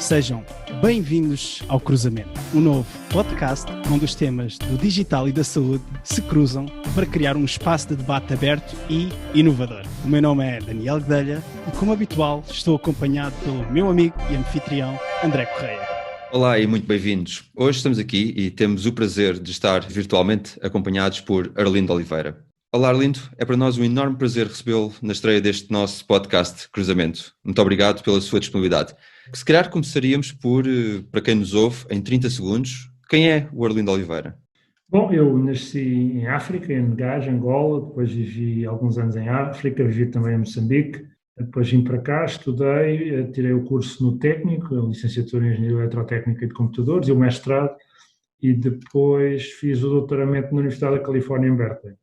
Sejam bem-vindos ao Cruzamento, um novo podcast onde os temas do digital e da saúde se cruzam para criar um espaço de debate aberto e inovador. O meu nome é Daniel Guedelha e, como habitual, estou acompanhado pelo meu amigo e anfitrião André Correia. Olá e muito bem-vindos. Hoje estamos aqui e temos o prazer de estar virtualmente acompanhados por Arlindo Oliveira. Olá Arlindo, é para nós um enorme prazer recebê-lo na estreia deste nosso podcast Cruzamento. Muito obrigado pela sua disponibilidade. Se calhar começaríamos por, para quem nos ouve, em 30 segundos, quem é o Arlindo Oliveira? Bom, eu nasci em África, em Negais, Angola, depois vivi alguns anos em África, vivi também em Moçambique, depois vim para cá, estudei, tirei o curso no técnico, a licenciatura em Engenharia Eletrotécnica e de Computadores e o mestrado, e depois fiz o doutoramento na Universidade da Califórnia em Berkeley.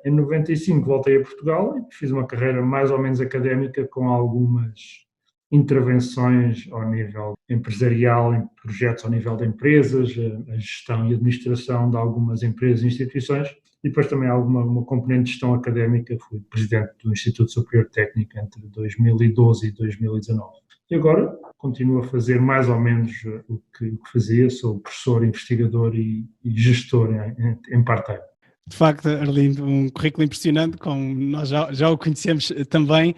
Em 95 voltei a Portugal e fiz uma carreira mais ou menos académica com algumas intervenções ao nível empresarial, em projetos ao nível de empresas, a gestão e administração de algumas empresas e instituições, e depois também alguma componente de gestão académica. Fui presidente do Instituto Superior Técnico entre 2012 e 2019. E agora continuo a fazer mais ou menos o que fazia, sou professor, investigador e gestor em part-time. De facto, Arlindo, um currículo impressionante, como nós já o conhecemos também.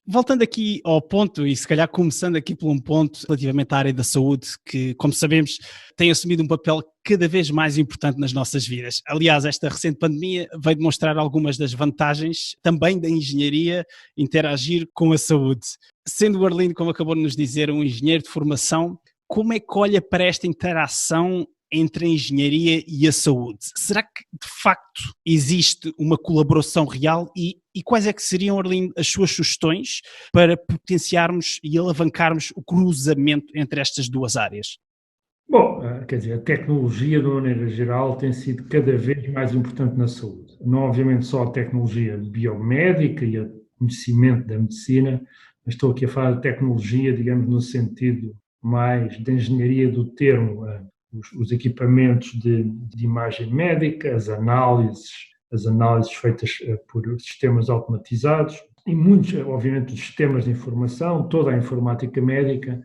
Voltando aqui ao ponto, e se calhar começando aqui por um ponto relativamente à área da saúde, que, como sabemos, tem assumido um papel cada vez mais importante nas nossas vidas. Aliás, esta recente pandemia veio demonstrar algumas das vantagens também da engenharia interagir com a saúde. Sendo o Arlindo, como acabou de nos dizer, um engenheiro de formação, como é que olha para esta interação entre a engenharia e a saúde? Será que, de facto, existe uma colaboração real e quais é que seriam, Arlindo, as suas sugestões para potenciarmos e alavancarmos o cruzamento entre estas duas áreas? Bom, quer dizer, a tecnologia, de uma maneira geral, tem sido cada vez mais importante na saúde. Não, obviamente, só a tecnologia biomédica e o conhecimento da medicina, mas estou aqui a falar de tecnologia, digamos, no sentido mais de engenharia do termo, os equipamentos de imagem médica, as análises feitas por sistemas automatizados e muitos, obviamente, os sistemas de informação, toda a informática médica,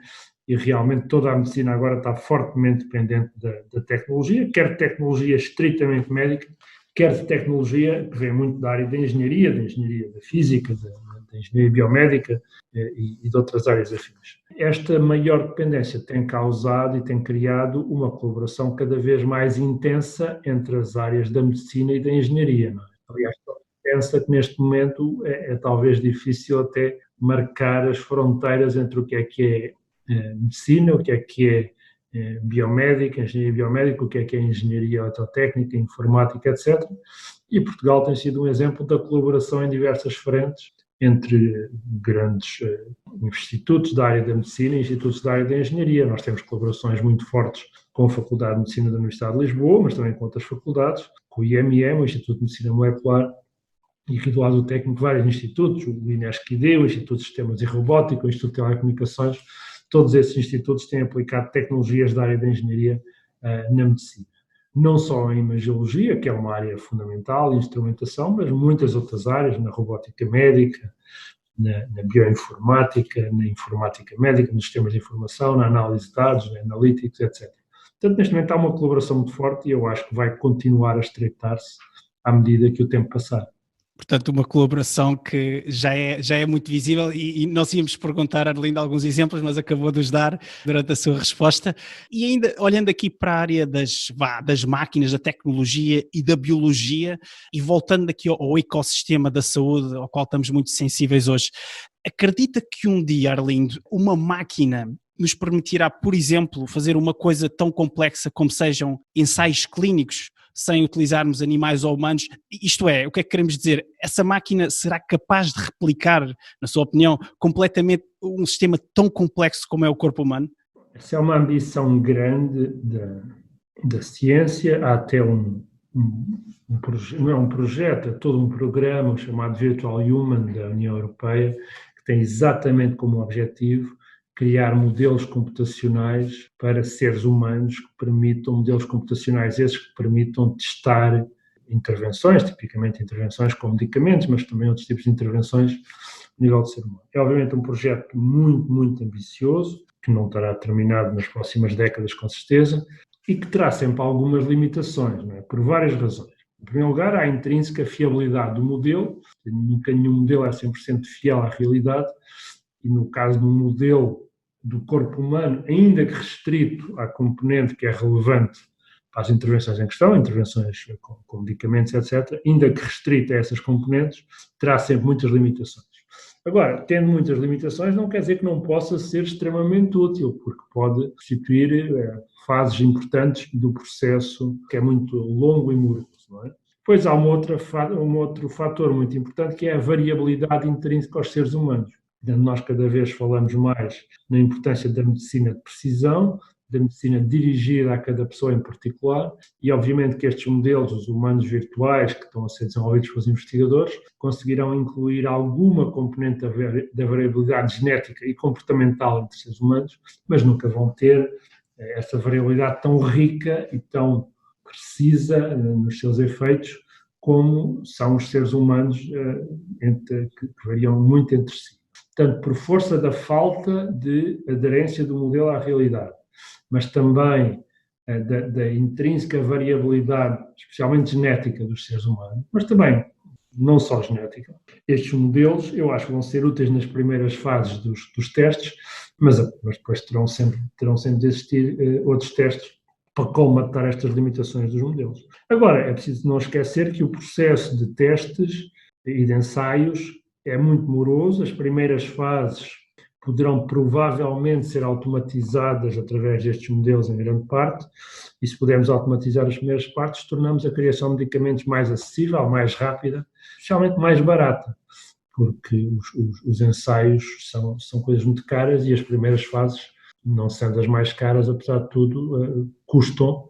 e realmente toda a medicina agora está fortemente dependente da tecnologia, quer de tecnologia estritamente médica, quer de tecnologia que vem muito da área da engenharia da física, da engenharia biomédica e de outras áreas afins. Esta maior dependência tem causado e tem criado uma colaboração cada vez mais intensa entre as áreas da medicina e da engenharia. Não é? Aliás, pensa que neste momento é talvez difícil até marcar as fronteiras entre o que é medicina, o que é biomédica, engenharia biomédica, o que é engenharia eletrotécnica, informática, etc. E Portugal tem sido um exemplo da colaboração em diversas frentes entre grandes institutos da área da medicina e institutos da área da engenharia. Nós temos colaborações muito fortes com a Faculdade de Medicina da Universidade de Lisboa, mas também com outras faculdades, com o IMM, o Instituto de Medicina Molecular, e aqui do lado do técnico vários institutos, o INESC-ID, o Instituto de Sistemas e Robótica, o Instituto de Telecomunicações. Todos esses institutos têm aplicado tecnologias da área da engenharia na medicina. Não só em imagiologia, que é uma área fundamental, instrumentação, mas muitas outras áreas, na robótica médica, na bioinformática, na informática médica, nos sistemas de informação, na análise de dados, na analytics, etc. Portanto, neste momento há uma colaboração muito forte e eu acho que vai continuar a estreitar-se à medida que o tempo passar. Portanto, uma colaboração que já é muito visível e nós íamos perguntar, Arlindo, alguns exemplos, mas acabou de os dar durante a sua resposta. E ainda olhando aqui para a área das máquinas, da tecnologia e da biologia e voltando aqui ao ecossistema da saúde, ao qual estamos muito sensíveis hoje, acredita que um dia, Arlindo, uma máquina nos permitirá, por exemplo, fazer uma coisa tão complexa como sejam ensaios clínicos, sem utilizarmos animais ou humanos? Isto é, o que é que queremos dizer? Essa máquina será capaz de replicar, na sua opinião, completamente um sistema tão complexo como é o corpo humano? Essa é uma ambição grande da ciência. Há até não é um projeto, é todo um programa chamado Virtual Human da União Europeia, que tem exatamente como objetivo criar modelos computacionais para seres humanos que permitam, modelos computacionais esses que permitam testar intervenções, tipicamente intervenções com medicamentos, mas também outros tipos de intervenções a nível do ser humano. É obviamente um projeto muito, muito ambicioso, que não estará terminado nas próximas décadas com certeza, e que terá sempre algumas limitações, não é? Por várias razões. Em primeiro lugar, há a intrínseca fiabilidade do modelo, nunca nenhum modelo é 100% fiel à realidade, e no caso do modelo do corpo humano, ainda que restrito à componente que é relevante para as intervenções em questão, intervenções com medicamentos, etc., ainda que restrito a essas componentes, terá sempre muitas limitações. Agora, tendo muitas limitações, não quer dizer que não possa ser extremamente útil, porque pode constituir fases importantes do processo que é muito longo e moroso, não é? Depois há um outro fator muito importante, que é a variabilidade intrínseca aos seres humanos. Nós cada vez falamos mais na importância da medicina de precisão, da medicina dirigida a cada pessoa em particular, e obviamente que estes modelos, os humanos virtuais que estão a ser desenvolvidos pelos investigadores, conseguirão incluir alguma componente da variabilidade genética e comportamental entre seres humanos, mas nunca vão ter essa variabilidade tão rica e tão precisa nos seus efeitos como são os seres humanos que variam muito entre si. Portanto, por força da falta de aderência do modelo à realidade, mas também da intrínseca variabilidade, especialmente genética dos seres humanos, mas também não só genética. Estes modelos, eu acho que vão ser úteis nas primeiras fases dos testes, mas depois terão sempre de existir outros testes para colmatar estas limitações dos modelos. Agora, é preciso não esquecer que o processo de testes e de ensaios é muito moroso. As primeiras fases poderão provavelmente ser automatizadas através destes modelos em grande parte, e se pudermos automatizar as primeiras partes, tornamos a criação de medicamentos mais acessível, mais rápida, especialmente mais barata, porque os ensaios são coisas muito caras e as primeiras fases, não sendo as mais caras, apesar de tudo, custam.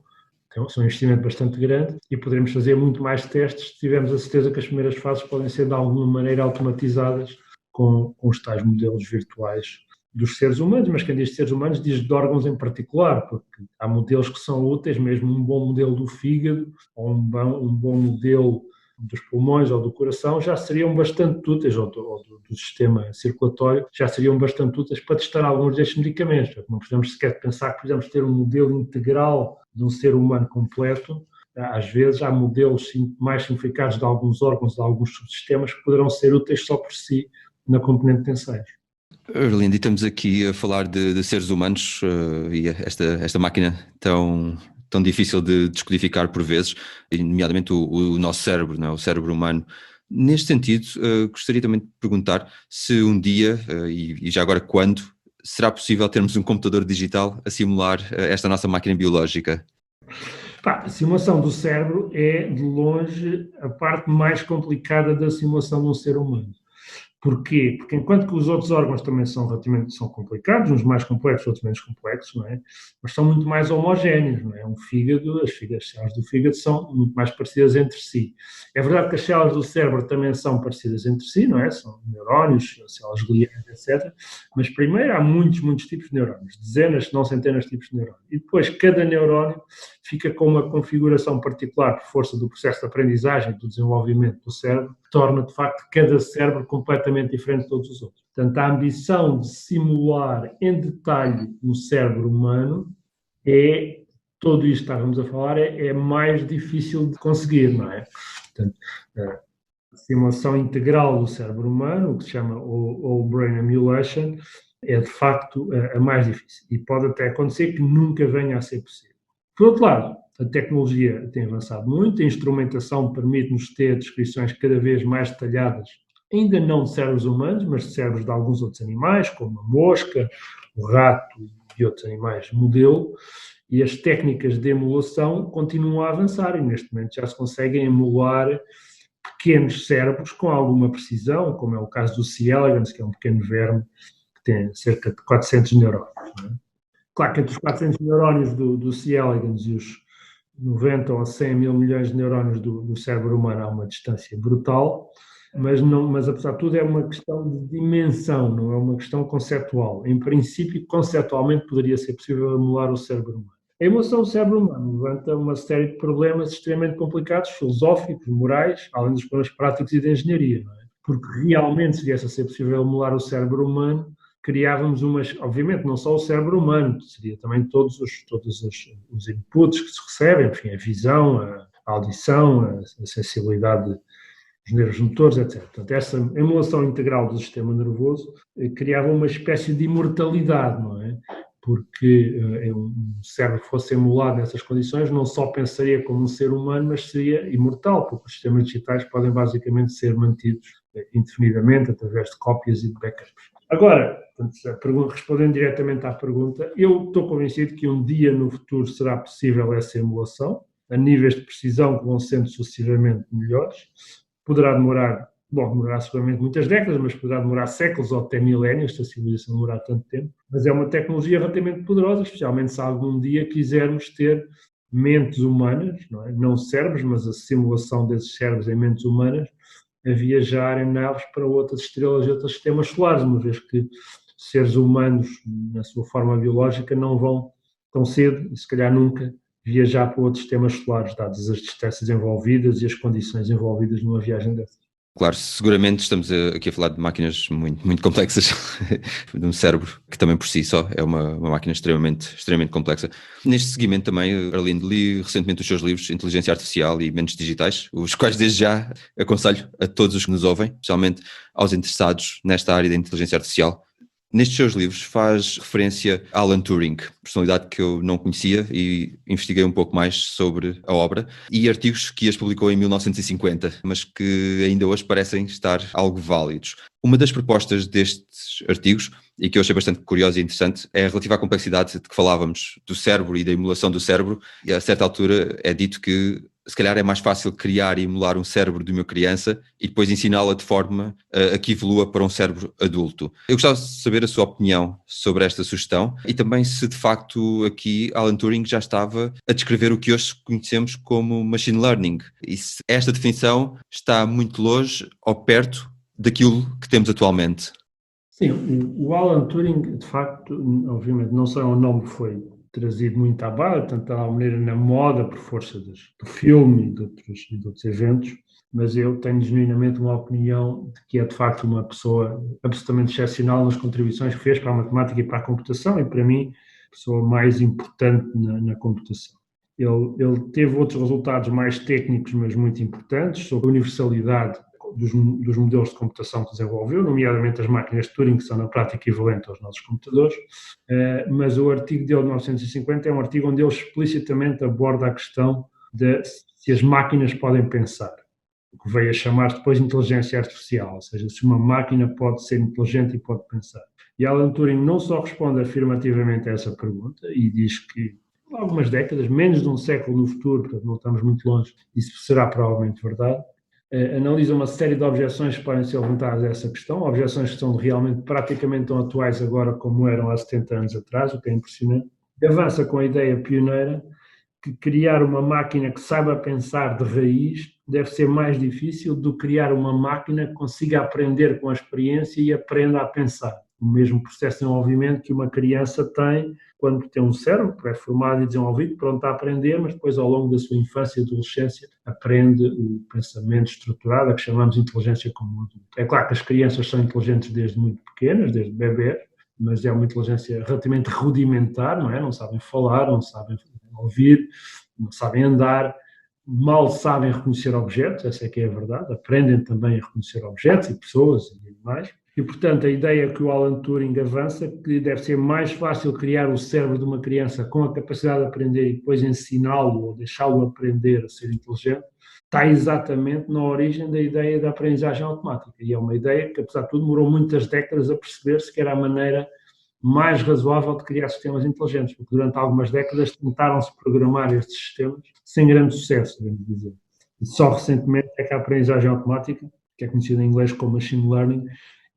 Então, são um investimento bastante grande e poderemos fazer muito mais testes se tivermos a certeza que as primeiras fases podem ser de alguma maneira automatizadas com os tais modelos virtuais dos seres humanos, mas quem diz de seres humanos diz de órgãos em particular, porque há modelos que são úteis, mesmo um bom modelo do fígado ou um bom modelo dos pulmões ou do coração já seriam bastante úteis, ou do sistema circulatório, já seriam bastante úteis para testar alguns destes medicamentos. Não podemos sequer pensar que podemos ter um modelo integral de um ser humano completo. Às vezes há modelos mais simplificados de alguns órgãos, de alguns subsistemas, que poderão ser úteis só por si na componente de ensaios. Arlindo, e estamos aqui a falar de seres humanos e esta máquina tão difícil de descodificar por vezes, nomeadamente o nosso cérebro, não é? O cérebro humano. Neste sentido, gostaria também de perguntar se um dia, e já agora quando, será possível termos um computador digital a simular esta nossa máquina biológica? A simulação do cérebro é, de longe, a parte mais complicada da simulação de um ser humano. Porquê? Porque enquanto que os outros órgãos também são complicados, uns mais complexos, outros menos complexos, não é? Mas são muito mais homogéneos, não é? As células do fígado são muito mais parecidas entre si. É verdade que as células do cérebro também são parecidas entre si, não é? São neurónios, células gliais, etc. Mas primeiro há muitos tipos de neurónios, dezenas, se não centenas de tipos de neurónios. E depois cada neurónio fica com uma configuração particular por força do processo de aprendizagem, do desenvolvimento do cérebro, que torna, de facto, cada cérebro completamente diferente de todos os outros. Portanto, a ambição de simular em detalhe um cérebro humano tudo isto que estávamos a falar, é mais difícil de conseguir, não é? Portanto, a simulação integral do cérebro humano, o que se chama Whole Brain Emulation, é de facto a mais difícil. E pode até acontecer que nunca venha a ser possível. Por outro lado, a tecnologia tem avançado muito, a instrumentação permite-nos ter descrições cada vez mais detalhadas, ainda não de cérebros humanos, mas de cérebros de alguns outros animais, como a mosca, o rato e outros animais modelo, e as técnicas de emulação continuam a avançar e neste momento já se conseguem emular pequenos cérebros com alguma precisão, como é o caso do C. elegans, que é um pequeno verme que tem cerca de 400 neurónios. Não é? Claro que entre os 400 neurónios do C. elegans e os 90 ou 100 mil milhões de neurónios do cérebro humano há uma distância brutal, mas apesar de tudo é uma questão de dimensão, não é uma questão conceptual. Em princípio, conceptualmente poderia ser possível emular o cérebro humano. A emulação do cérebro humano levanta uma série de problemas extremamente complicados, filosóficos, morais, além dos problemas práticos e de engenharia, não é? Porque realmente, se viesse a ser possível emular o cérebro humano, criávamos obviamente não só o cérebro humano, seria também todos os inputs que se recebem, enfim, a visão, a audição, a sensibilidade dos nervos motores, etc. Portanto, essa emulação integral do sistema nervoso criava uma espécie de imortalidade, não é? Porque um cérebro que fosse emulado nessas condições não só pensaria como um ser humano, mas seria imortal, porque os sistemas digitais podem basicamente ser mantidos indefinidamente através de cópias e de backups. Agora, respondendo diretamente à pergunta, eu estou convencido que um dia no futuro será possível essa emulação, a níveis de precisão que vão sendo sucessivamente melhores. Poderá demorar seguramente muitas décadas, mas poderá demorar séculos ou até milénios, se a civilização demorar tanto tempo. Mas é uma tecnologia relativamente poderosa, especialmente se algum dia quisermos ter mentes humanas, não cérebros, mas a simulação desses cérebros em mentes humanas, a viajar em naves para outras estrelas e outros sistemas solares, uma vez que seres humanos, na sua forma biológica, não vão tão cedo, e se calhar nunca, viajar para outros sistemas solares, dadas as distâncias envolvidas e as condições envolvidas numa viagem dessas. Claro, seguramente estamos aqui a falar de máquinas muito, muito complexas, de um cérebro que também por si só é uma máquina extremamente complexa. Neste seguimento também, Arlindo, li recentemente os seus livros Inteligência Artificial e Mentes Digitais, os quais desde já aconselho a todos os que nos ouvem, especialmente aos interessados nesta área da inteligência artificial. Nestes seus livros faz referência a Alan Turing, personalidade que eu não conhecia, e investiguei um pouco mais sobre a obra, e artigos que as publicou em 1950, mas que ainda hoje parecem estar algo válidos. Uma das propostas destes artigos, e que eu achei bastante curiosa e interessante, é relativa à complexidade de que falávamos do cérebro e da emulação do cérebro, e a certa altura é dito que se calhar é mais fácil criar e emular um cérebro de uma criança e depois ensiná-la de forma a que evolua para um cérebro adulto. Eu gostava de saber a sua opinião sobre esta sugestão e também se de facto aqui Alan Turing já estava a descrever o que hoje conhecemos como machine learning e se esta definição está muito longe ou perto daquilo que temos atualmente. Sim, o Alan Turing, de facto, obviamente não só é um nome que foi trazido muito à baila, portanto está de alguma maneira na moda por força do filme e de outros eventos, mas eu tenho genuinamente uma opinião de que é de facto uma pessoa absolutamente excepcional nas contribuições que fez para a matemática e para a computação e para mim a pessoa mais importante na computação. Ele teve outros resultados mais técnicos, mas muito importantes, sobre a universalidade dos modelos de computação que desenvolveu, nomeadamente as máquinas de Turing, que são na prática equivalentes aos nossos computadores, mas o artigo dele de 1950 é um artigo onde ele explicitamente aborda a questão de se as máquinas podem pensar, o que veio a chamar depois de inteligência artificial, ou seja, se uma máquina pode ser inteligente e pode pensar. E Alan Turing não só responde afirmativamente a essa pergunta e diz que algumas décadas, menos de um século no futuro, portanto não estamos muito longe, isso será provavelmente verdade, analisa uma série de objeções que podem ser levantadas a essa questão, objeções que são realmente praticamente tão atuais agora como eram há 70 anos atrás, o que é impressionante. Avança com a ideia pioneira que criar uma máquina que saiba pensar de raiz deve ser mais difícil do que criar uma máquina que consiga aprender com a experiência e aprenda a pensar. O mesmo processo de desenvolvimento que uma criança tem quando tem um cérebro pré-formado e desenvolvido, pronto a aprender, mas depois ao longo da sua infância e adolescência aprende o pensamento estruturado, a que chamamos de inteligência como adulto. É claro que as crianças são inteligentes desde muito pequenas, desde bebês, mas é uma inteligência relativamente rudimentar, não é? Não sabem falar, não sabem ouvir, não sabem andar, mal sabem reconhecer objetos, essa é que é a verdade, aprendem também a reconhecer objetos e pessoas e animais. E, portanto, a ideia que o Alan Turing avança, que deve ser mais fácil criar o cérebro de uma criança com a capacidade de aprender e depois ensiná-lo ou deixá-lo aprender a ser inteligente, está exatamente na origem da ideia da aprendizagem automática. E é uma ideia que, apesar de tudo, demorou muitas décadas a perceber-se que era a maneira mais razoável de criar sistemas inteligentes, porque durante algumas décadas tentaram-se programar estes sistemas sem grande sucesso, devemos dizer. E só recentemente é que a aprendizagem automática, que é conhecida em inglês como machine learning,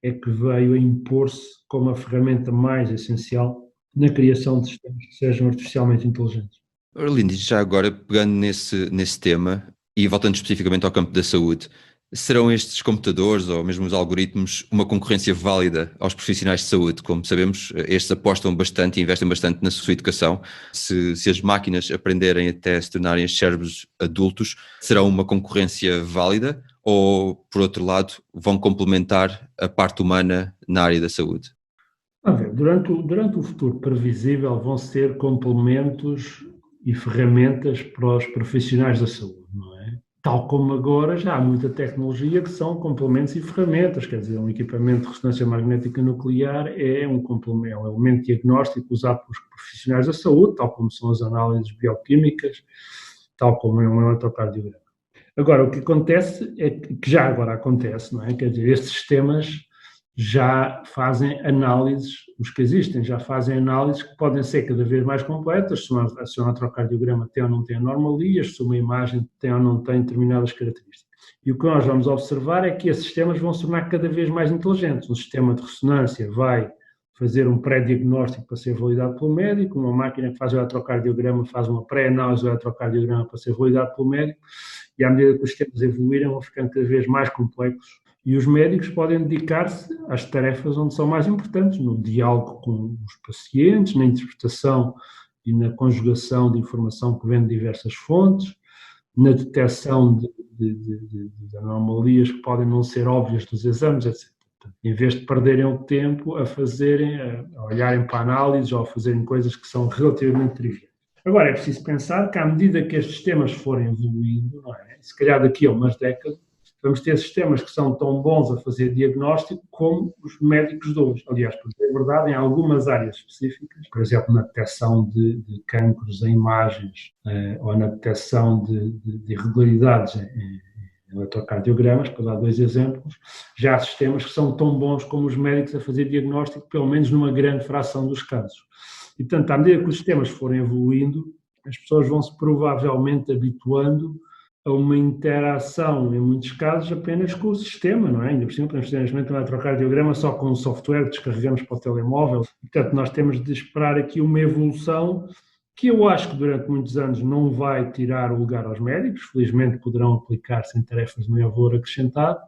é que veio a impor-se como a ferramenta mais essencial na criação de sistemas que sejam artificialmente inteligentes. Arlindo, já agora pegando nesse tema e voltando especificamente ao campo da saúde, serão estes computadores ou mesmo os algoritmos uma concorrência válida aos profissionais de saúde? Como sabemos, estes apostam bastante e investem bastante na sua educação. Se as máquinas aprenderem até se tornarem cérebros adultos, serão uma concorrência válida? Ou, por outro lado, vão complementar a parte humana na área da saúde? A ver, durante o futuro previsível vão ser complementos e ferramentas para os profissionais da saúde, não é? Tal como agora já há muita tecnologia que são complementos e ferramentas, quer dizer, um equipamento de ressonância magnética nuclear é um complemento, é um elemento diagnóstico usado pelos profissionais da saúde, tal como são as análises bioquímicas, tal como é um eletrocardiograma. Agora, o que acontece é que já agora acontece, não é? Quer dizer, estes sistemas já fazem análises, os que existem, já fazem análises que podem ser cada vez mais completas, se um eletrocardiograma tem ou não tem anomalias, se uma imagem tem ou não tem determinadas características. E o que nós vamos observar é que esses sistemas vão se tornar cada vez mais inteligentes. Um sistema de ressonância vai fazer um pré-diagnóstico para ser validado pelo médico, uma máquina que faz o eletrocardiograma faz uma pré-análise do eletrocardiograma para ser validado pelo médico, e à medida que os sistemas evoluírem vão ficando cada vez mais complexos e os médicos podem dedicar-se às tarefas onde são mais importantes, no diálogo com os pacientes, na interpretação e na conjugação de informação que vem de diversas fontes, na detecção de anomalias que podem não ser óbvias dos exames, etc. Em vez de perderem o tempo a olharem para análises ou a fazerem coisas que são relativamente triviais. Agora, é preciso pensar que à medida que estes sistemas forem evoluindo, não é? Se calhar daqui a umas décadas, vamos ter sistemas que são tão bons a fazer diagnóstico como os médicos de hoje. Aliás, porque é verdade, em algumas áreas específicas, por exemplo, na detecção de cancros em imagens ou na detecção de irregularidades em eletrocardiogramas, para dar 2 exemplos, já há sistemas que são tão bons como os médicos a fazer diagnóstico, pelo menos numa grande fração dos casos. E, portanto, à medida que os sistemas forem evoluindo, as pessoas vão se provavelmente habituando a uma interação, em muitos casos, apenas com o sistema, não é? Ainda por cima, podemos ter neste momento um eletrocardiograma só com um software que descarregamos para o telemóvel. Portanto, nós temos de esperar aqui uma evolução que eu acho que durante muitos anos não vai tirar o lugar aos médicos, felizmente poderão aplicar-se em tarefas de maior valor acrescentado,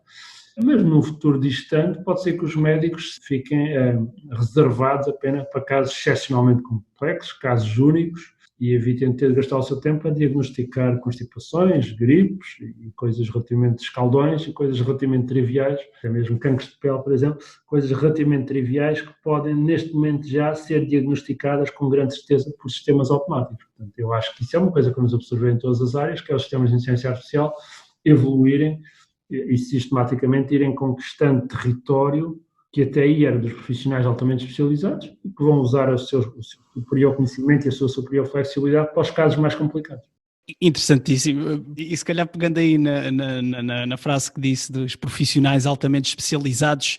mas num futuro distante pode ser que os médicos fiquem reservados apenas para casos excepcionalmente complexos, casos únicos, e evitem ter de gastar o seu tempo a diagnosticar constipações, gripes e coisas relativamente escaldões e coisas relativamente triviais, até mesmo cancros de pele, por exemplo, coisas relativamente triviais que podem neste momento já ser diagnosticadas com grande certeza por sistemas automáticos. Portanto, eu acho que isso é uma coisa que vamos absorver em todas as áreas, que é os sistemas de inteligência artificial evoluírem e sistematicamente irem conquistando território que até aí era dos profissionais altamente especializados e que vão usar o seu superior conhecimento e a sua superior flexibilidade para os casos mais complicados. Interessantíssimo. E se calhar pegando aí na frase que disse dos profissionais altamente especializados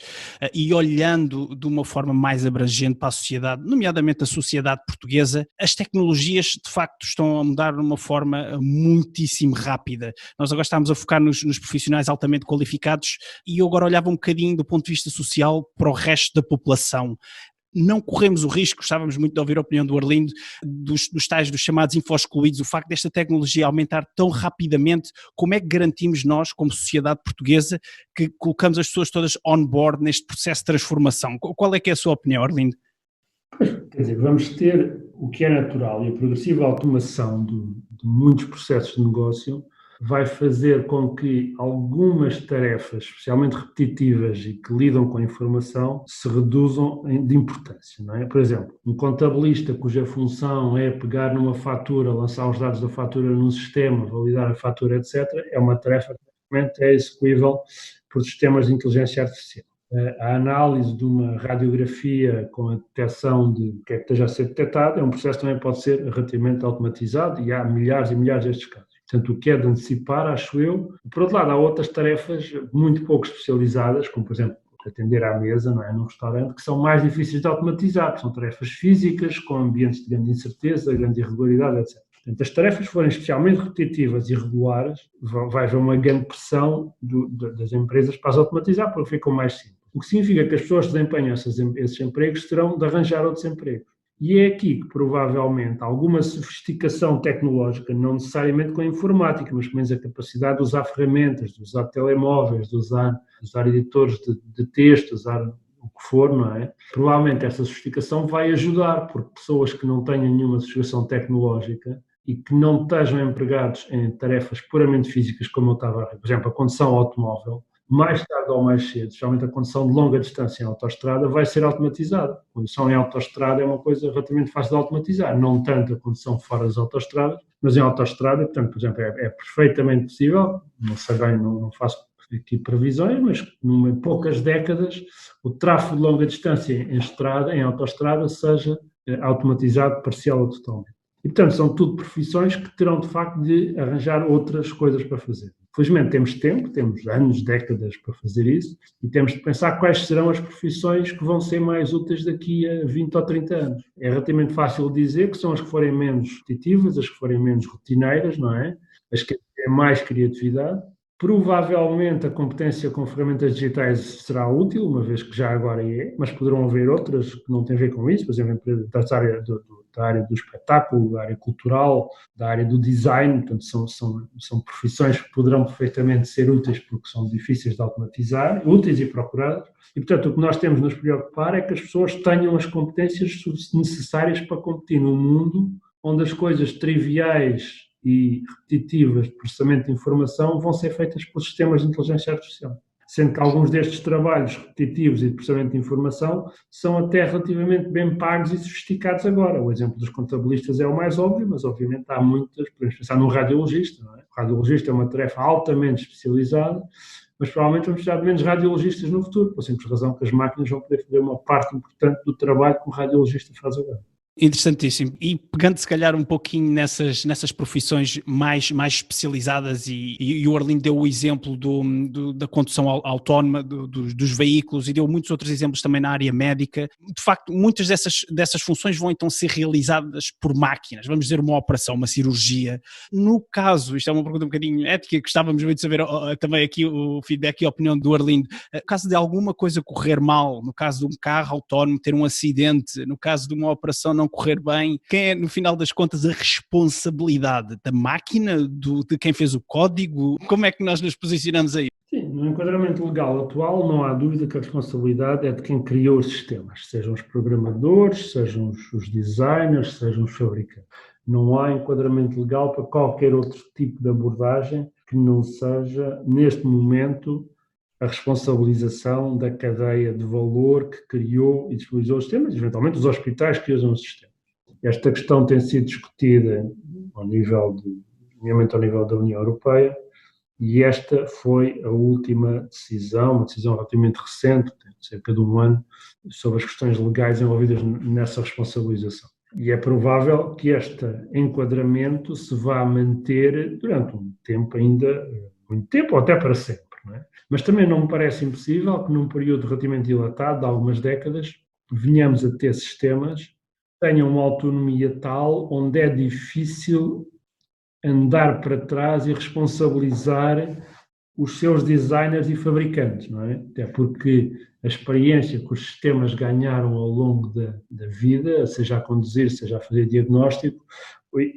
e olhando de uma forma mais abrangente para a sociedade, nomeadamente a sociedade portuguesa, as tecnologias de facto estão a mudar de uma forma muitíssimo rápida. Nós agora estamos a focar nos profissionais altamente qualificados e eu agora olhava um bocadinho do ponto de vista social para o resto da população. Não corremos o risco, gostávamos muito de ouvir a opinião do Arlindo, dos tais, dos chamados info-excluídos, o facto desta tecnologia aumentar tão rapidamente, como é que garantimos nós, como sociedade portuguesa, que colocamos as pessoas todas on board neste processo de transformação? Qual é que é a sua opinião, Arlindo? Quer dizer, vamos ter o que é natural e a progressiva automação de muitos processos de negócio vai fazer com que algumas tarefas, especialmente repetitivas e que lidam com a informação, se reduzam de importância, não é? Por exemplo, um contabilista cuja função é pegar numa fatura, lançar os dados da fatura num sistema, validar a fatura, etc., é uma tarefa que é execuível por sistemas de inteligência artificial. A análise de uma radiografia com a detecção de o que é que esteja a ser detectado é um processo que também pode ser relativamente automatizado e há milhares e milhares destes casos. Portanto, o que é de antecipar, acho eu. Por outro lado, há outras tarefas muito pouco especializadas, como, por exemplo, atender à mesa, não é, num restaurante, que são mais difíceis de automatizar, são tarefas físicas, com ambientes de grande incerteza, grande irregularidade, etc. Portanto, as tarefas forem especialmente repetitivas e regulares, vai haver uma grande pressão das empresas para as automatizar, porque ficam mais simples. O que significa que as pessoas que desempenham esses empregos terão de arranjar outros empregos. E é aqui que, provavelmente, alguma sofisticação tecnológica, não necessariamente com a informática, mas pelo menos a capacidade de usar ferramentas, de usar telemóveis, de usar editores de texto, usar o que for, não é? Provavelmente essa sofisticação vai ajudar, porque pessoas que não tenham nenhuma sofisticação tecnológica e que não estejam empregados em tarefas puramente físicas, como eu estava a ver, por exemplo, a condução automóvel, mais tarde ou mais cedo, especialmente a condução de longa distância em autoestrada, vai ser automatizada. A condução em autoestrada é uma coisa relativamente fácil de automatizar, não tanto a condução fora das autoestradas, mas em autoestrada, portanto, por exemplo, é perfeitamente possível, não sei bem, não faço aqui previsões, mas em poucas décadas o tráfego de longa distância em estrada, em autoestrada, seja automatizado parcial ou totalmente. E, portanto, são tudo profissões que terão, de facto, de arranjar outras coisas para fazer. Felizmente temos tempo, temos anos, décadas para fazer isso e temos de pensar quais serão as profissões que vão ser mais úteis daqui a 20 ou 30 anos. É relativamente fácil dizer que são as que forem menos repetitivas, as que forem menos rotineiras, não é? As que têm mais criatividade. Provavelmente a competência com ferramentas digitais será útil, uma vez que já agora é, mas poderão haver outras que não têm a ver com isso, por exemplo, da área do espetáculo, da área cultural, da área do design, portanto são profissões que poderão perfeitamente ser úteis porque são difíceis de automatizar, úteis e procuradas, e portanto o que nós temos de nos preocupar é que as pessoas tenham as competências necessárias para competir num mundo onde as coisas triviais e repetitivas de processamento de informação vão ser feitas por sistemas de inteligência artificial. Sendo que alguns destes trabalhos repetitivos e de processamento de informação são até relativamente bem pagos e sofisticados agora. O exemplo dos contabilistas é o mais óbvio, mas obviamente há muitas, podemos pensar num radiologista, não é? O radiologista é uma tarefa altamente especializada, mas provavelmente vamos precisar de menos radiologistas no futuro, pela simples razão que as máquinas vão poder fazer uma parte importante do trabalho que o radiologista faz agora. Interessantíssimo. E pegando se calhar um pouquinho nessas profissões mais especializadas e o Arlindo deu o exemplo da condução autónoma dos veículos e deu muitos outros exemplos também na área médica. De facto, muitas dessas funções vão então ser realizadas por máquinas, vamos dizer uma operação, uma cirurgia. No caso, isto é uma pergunta um bocadinho ética, gostávamos muito de saber também aqui o feedback e a opinião do Arlindo. No caso de alguma coisa correr mal, no caso de um carro autónomo ter um acidente, no caso de uma operação não correr bem, quem é, no final das contas, a responsabilidade da máquina, de quem fez o código? Como é que nós nos posicionamos aí? Sim, no enquadramento legal atual não há dúvida que a responsabilidade é de quem criou os sistemas, sejam os programadores, sejam os designers, sejam os fabricantes. Não há enquadramento legal para qualquer outro tipo de abordagem que não seja, neste momento, a responsabilização da cadeia de valor que criou e disponibilizou os sistemas, eventualmente os hospitais que usam o sistema. Esta questão tem sido discutida nomeadamente ao nível da União Europeia, e esta foi a última decisão, uma decisão relativamente recente, tem cerca de um ano, sobre as questões legais envolvidas nessa responsabilização. E é provável que este enquadramento se vá manter durante um tempo ainda, muito tempo ou até para sempre. Não é? Mas também não me parece impossível que num período relativamente dilatado, de algumas décadas, venhamos a ter sistemas que tenham uma autonomia tal onde é difícil andar para trás e responsabilizar os seus designers e fabricantes, não é? Até porque a experiência que os sistemas ganharam ao longo da vida, seja a conduzir, seja a fazer diagnóstico,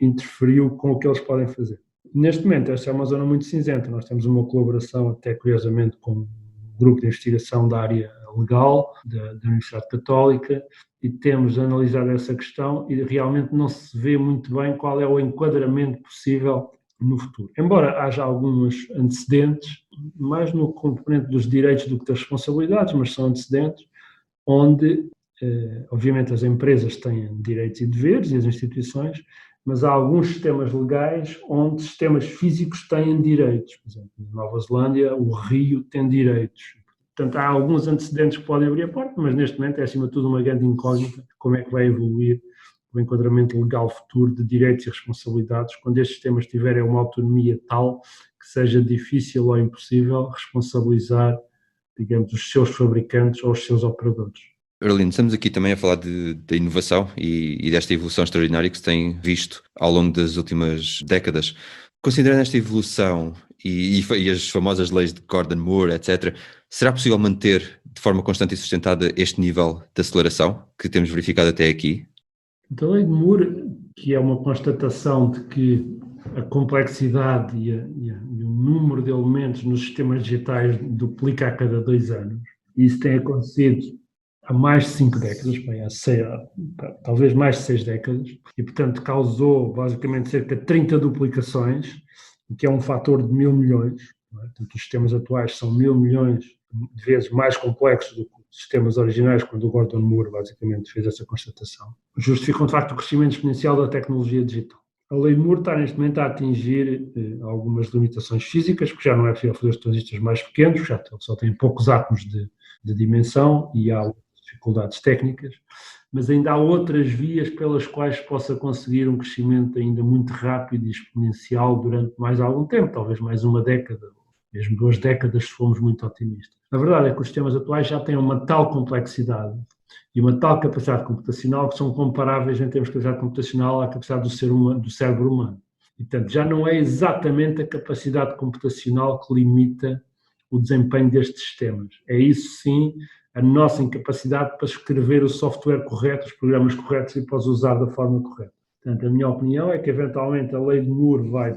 interferiu com o que eles podem fazer. Neste momento, esta é uma zona muito cinzenta. Nós temos uma colaboração, até curiosamente, com um grupo de investigação da área legal da Universidade Católica e temos analisado essa questão e realmente não se vê muito bem qual é o enquadramento possível no futuro. Embora haja alguns antecedentes, mais no componente dos direitos do que das responsabilidades, mas são antecedentes onde, obviamente, as empresas têm direitos e deveres e as instituições, mas há alguns sistemas legais onde sistemas físicos têm direitos. Por exemplo, na Nova Zelândia, o rio tem direitos. Portanto, há alguns antecedentes que podem abrir a porta, mas neste momento é, acima de tudo, uma grande incógnita como é que vai evoluir o enquadramento legal futuro de direitos e responsabilidades quando estes sistemas tiverem uma autonomia tal que seja difícil ou impossível responsabilizar, digamos, os seus fabricantes ou os seus operadores. Arlindo, estamos aqui também a falar da inovação e desta evolução extraordinária que se tem visto ao longo das últimas décadas. Considerando esta evolução e as famosas leis de Gordon-Moore, etc., será possível manter de forma constante e sustentada este nível de aceleração que temos verificado até aqui? A lei de Moore, que é uma constatação de que a complexidade e o número de elementos nos sistemas digitais duplica a cada 2 anos, e isso tem acontecido há mais de 5 décadas, talvez mais de 6 décadas, e portanto causou basicamente cerca de 30 duplicações, o que é um fator de 1.000 milhões, não é? Portanto, os sistemas atuais são 1.000 milhões de vezes mais complexos do que os sistemas originais, quando o Gordon Moore basicamente fez essa constatação. Justificam, de facto, o crescimento exponencial da tecnologia digital. A lei Moore está neste momento a atingir algumas limitações físicas, porque já não é possível fazer os transistores mais pequenos, já só tem poucos átomos de dimensão e há dificuldades técnicas, mas ainda há outras vias pelas quais possa conseguir um crescimento ainda muito rápido e exponencial durante mais algum tempo, talvez mais uma década, mesmo 2 décadas se formos muito otimistas. A verdade é que os sistemas atuais já têm uma tal complexidade e uma tal capacidade computacional que são comparáveis em termos de capacidade computacional à capacidade do cérebro humano. E, portanto, já não é exatamente a capacidade computacional que limita o desempenho destes sistemas. É isso sim a nossa incapacidade para escrever o software correto, os programas corretos e para os usar da forma correta. Portanto, a minha opinião é que eventualmente a lei de Moore vai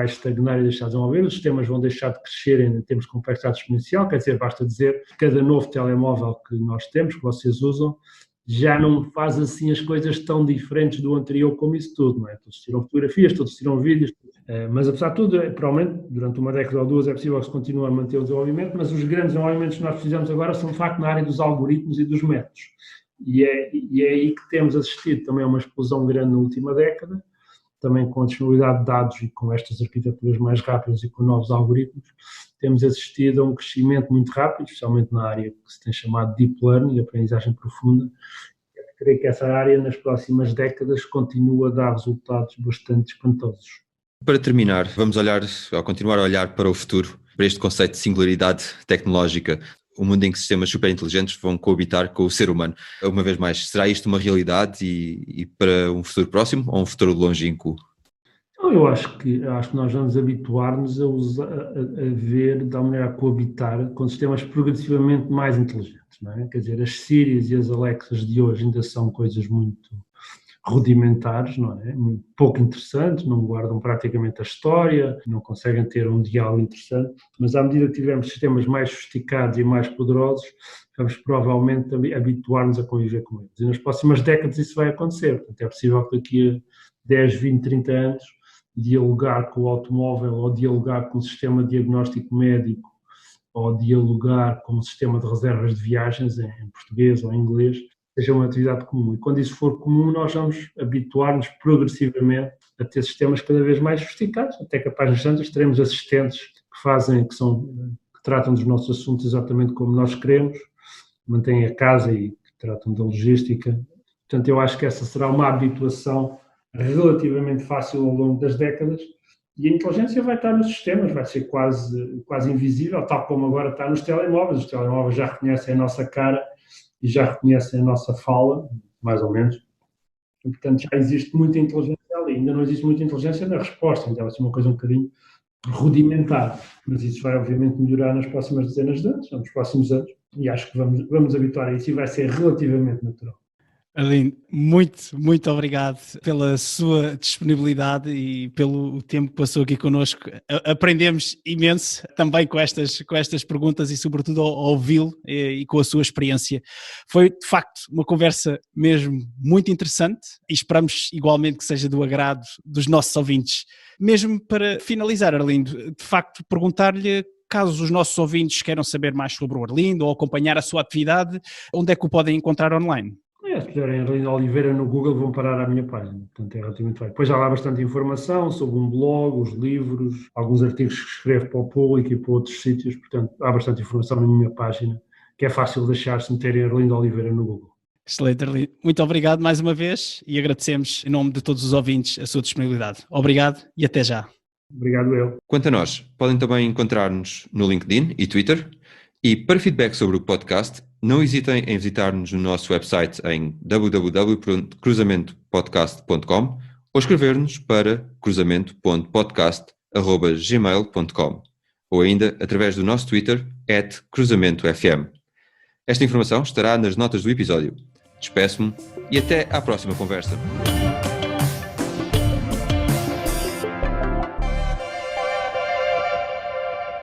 estagnar e deixar de desenvolver, os sistemas vão deixar de crescer em termos de complexidade exponencial, quer dizer, basta dizer que cada novo telemóvel que nós temos, que vocês usam, já não faz assim as coisas tão diferentes do anterior como isso tudo, não é? Todos tiram fotografias, todos tiram vídeos, mas apesar de tudo, provavelmente durante uma década ou 2 é possível que se continue a manter o desenvolvimento, mas os grandes desenvolvimentos que nós precisamos agora são de facto na área dos algoritmos e dos métodos. E é aí que temos assistido também a uma explosão grande na última década, também com a disponibilidade de dados e com estas arquiteturas mais rápidas e com novos algoritmos, temos assistido a um crescimento muito rápido, especialmente na área que se tem chamado Deep Learning, aprendizagem profunda. Eu creio que essa área, nas próximas décadas, continua a dar resultados bastante espantosos. Para terminar, vamos continuar a olhar para o futuro, para este conceito de singularidade tecnológica, o mundo em que sistemas superinteligentes vão coabitar com o ser humano. Uma vez mais, será isto uma realidade e para um futuro próximo ou um futuro longínquo? Então, eu acho que nós vamos habituar-nos a ver, de alguma maneira, a coabitar com sistemas progressivamente mais inteligentes, não é? Quer dizer, as Siris e as Alexas de hoje ainda são coisas muito rudimentares, não é? Pouco interessantes, não guardam praticamente a história, não conseguem ter um diálogo interessante, mas à medida que tivermos sistemas mais sofisticados e mais poderosos, vamos provavelmente habituar-nos a conviver com eles. E nas próximas décadas isso vai acontecer. Portanto, é possível que daqui a 10, 20, 30 anos dialogar com o automóvel ou dialogar com o sistema de diagnóstico médico ou dialogar com o sistema de reservas de viagens em português ou em inglês seja uma atividade comum. E quando isso for comum, nós vamos habituar-nos progressivamente a ter sistemas cada vez mais sofisticados, até capaz de tantas teremos assistentes que tratam dos nossos assuntos exatamente como nós queremos, mantêm a casa e que tratam da logística. Portanto, eu acho que essa será uma habituação relativamente fácil ao longo das décadas e a inteligência vai estar nos sistemas, vai ser quase invisível, tal como agora está nos telemóveis. Os telemóveis já reconhecem a nossa cara e já reconhecem a nossa fala, mais ou menos. E, portanto, já existe muita inteligência ali. Ainda não existe muita inteligência na resposta, então vai ser uma coisa um bocadinho rudimentar. Mas isso vai, obviamente, melhorar nas próximas dezenas de anos, nos próximos anos, e acho que vamos habituar a isso e vai ser relativamente natural. Arlindo, muito obrigado pela sua disponibilidade e pelo tempo que passou aqui connosco. Aprendemos imenso também com estas perguntas e sobretudo ao ouvi-lo e com a sua experiência. Foi de facto uma conversa mesmo muito interessante e esperamos igualmente que seja do agrado dos nossos ouvintes. Mesmo para finalizar, Arlindo, de facto perguntar-lhe, caso os nossos ouvintes queiram saber mais sobre o Arlindo ou acompanhar a sua atividade, onde é que o podem encontrar online? Se quiserem Arlindo Oliveira no Google vão parar à minha página, portanto é relativamente fácil. Depois já há lá bastante informação sobre um blog, os livros, alguns artigos que escrevo para o público e para outros sítios, portanto há bastante informação na minha página, que é fácil deixar se meterem Arlindo Oliveira no Google. Excelente, Arlindo. Muito obrigado mais uma vez e agradecemos em nome de todos os ouvintes a sua disponibilidade. Obrigado e até já. Obrigado eu. Quanto a nós, podem também encontrar-nos no LinkedIn e Twitter. E para feedback sobre o podcast, não hesitem em visitar-nos no nosso website em www.cruzamentoPodcast.com ou escrever-nos para cruzamento.podcast@gmail.com ou ainda através do nosso Twitter @cruzamentoFM. Esta informação estará nas notas do episódio. Despeço-me e até à próxima conversa.